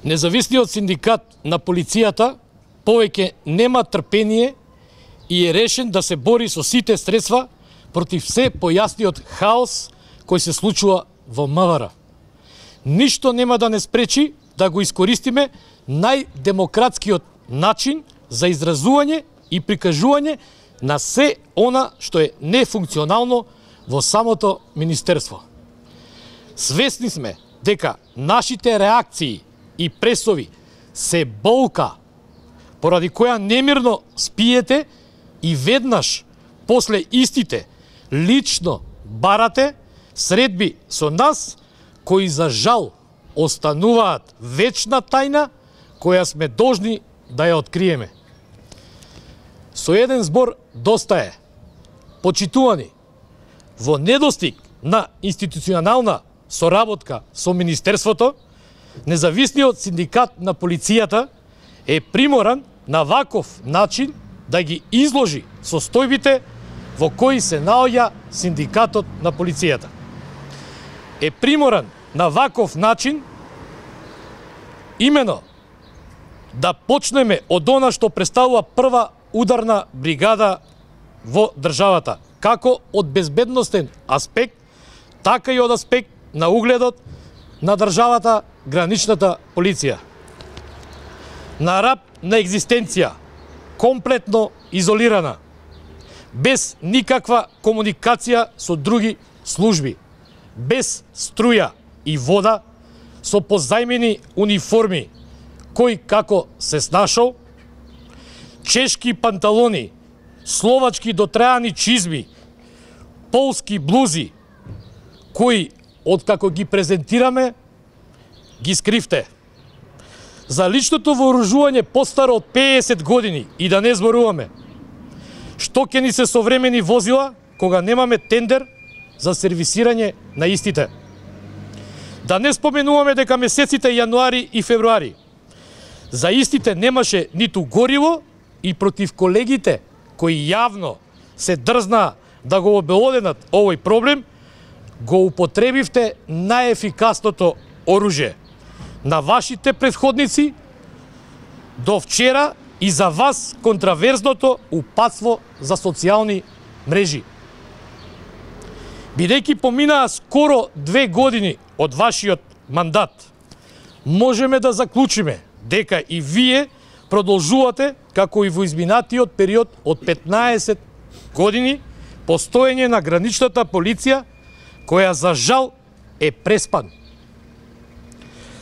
Независниот синдикат на полицијата повеќе нема трпение и е решен да се бори со сите средства против се појасниот хаос кој се случува во МВР. Ништо нема да не спречи да го искористиме најдемократскиот начин за изразување и прикажување на се она што е нефункционално во самото министерство. Свесни сме дека нашите реакции и пресови се болка, поради која немирно спиете и веднаш после истите лично барате средби со нас, кои за жал остануваат вечна тајна која сме должни да ја откриеме. Со еден збор доста е. Почитувани, во недостиг на институционална соработка со Министерството, Независниот синдикат на полицијата е приморан на ваков начин да ги изложи состојбите во кои се наоѓа синдикатот на полицијата. Е приморан на ваков начин имено да почнеме од она што представува прва ударна бригада во државата, како од безбедностен аспект, така и од аспект на угледот на државата, граничната полиција. На раб на екзистенција, комплетно изолирана, без никаква комуникација со други служби, без струја и вода, со позајмени униформи, кој како се снашол, чешки панталони, словачки дотрајани чизми, полски блузи, кои откако ги презентираме, ги скривте. За личното вооружување постаро од 50 години и да не зборуваме. Што ќе ни се современи возила кога немаме тендер за сервисирање на истите? Да не споменуваме дека месеците јануари и февруари за истите немаше ниту гориво и против колегите кои јавно се дрзнаа да го обелоденат овој проблем, го употребивте најефикасното оружје на вашите претходници до вчера и за вас контраверзното упатство за социјални мрежи. Бидејќи поминаа скоро 2 години од вашиот мандат, можеме да заклучиме дека и вие продолжувате, како и во изминатиот период од 15 години, постоење на граничната полиција, која за жал е преспан.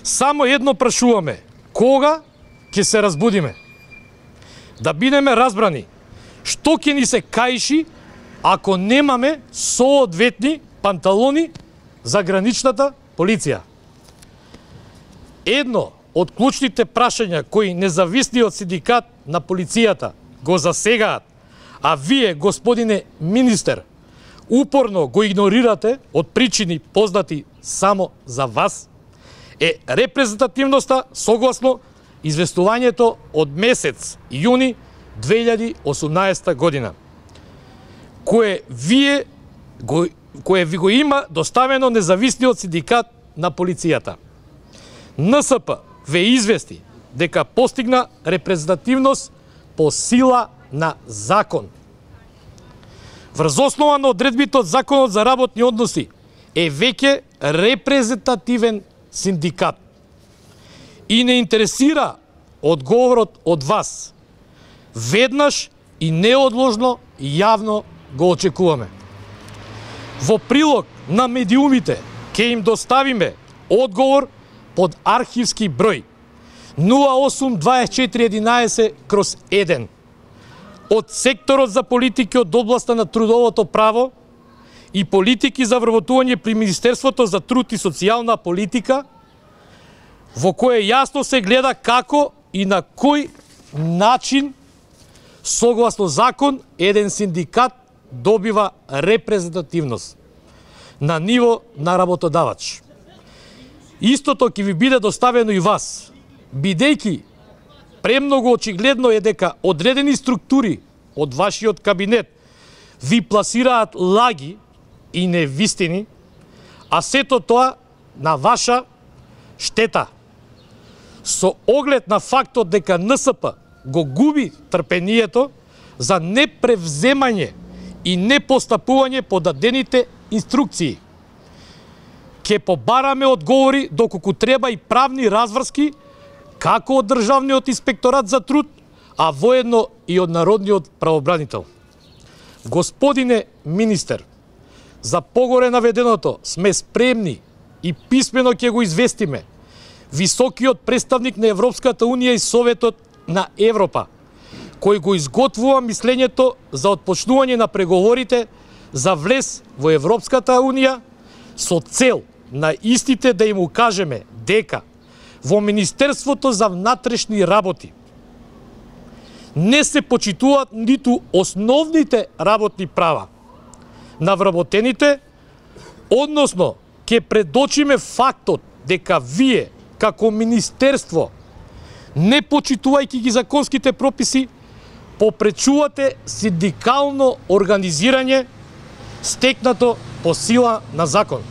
Само едно прашуваме, кога ќе се разбудиме? Да бидеме разбрани, што ќе ни се каиши ако немаме соодветни панталони за граничната полиција? Едно од клучните прашања кои Независниот синдикат на полицијата го засегаат, а вие, господине министер, упорно го игнорирате од причини познати само за вас, е репрезентативноста согласно известувањето од месец јуни 2018 година, кое ви го има доставено Независниот синдикат на полицијата. НСП ве извести дека постигна репрезентативност по сила на закон. Врз основа на одредбите од Законот за работни односи е веќе репрезентативен синдикат. И не интересира одговорот од вас. Веднаш и неодложно јавно го очекуваме. Во прилог на медиумите ќе им доставиме одговор под архивски број 082411/1 од секторот за политики од областа на трудовото право и политики за вработување при Министерството за труд и социјална политика, во кое јасно се гледа како и на кој начин согласно закон еден синдикат добива репрезентативност на ниво на работодавач. Истото ќе ви биде доставено и вас, бидејќи премногу очигледно е дека одредени структури од вашиот кабинет ви пласираат лаги и невистини, а сето тоа на ваша штета. со оглед на фактот дека НСП го губи трпението за непревземање и непостапување по дадените инструкции. Ке побараме одговори доколку треба и правни разврски како од Државниот инспекторат за труд, а воедно и од Народниот правобранител. Господине министер, за погоре наведеното сме спремни и писмено ќе го известиме високиот представник на Европската Унија и Советот на Европа, кој го изготвува мислењето за отпочнување на преговорите за влез во Европската Унија со цел на истите да им укажеме дека во Министерството за внатрешни работи не се почитуваат ниту основните работни права на вработените, односно ќе предочиме фактот дека вие како Министерство, не почитувајќи ги законските прописи, попречувате синдикално организирање стекнато по сила на закон.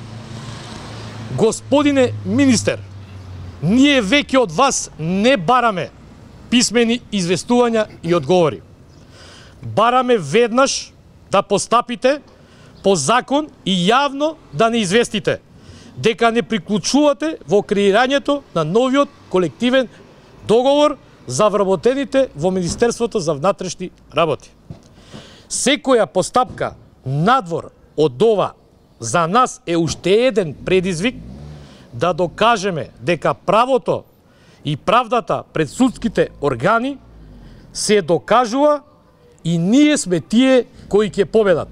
Господине министер, ние веќе од вас не бараме писмени известувања и одговори. Бараме веднаш да постапите по закон и јавно да не известите дека не приклучувате во креирањето на новиот колективен договор за вработените во Министерството за внатрешни работи. Секоја постапка надвор од ова за нас е уште еден предизвик да докажеме дека правото и правдата пред судските органи се докажува и ние сме тие кои ќе победат.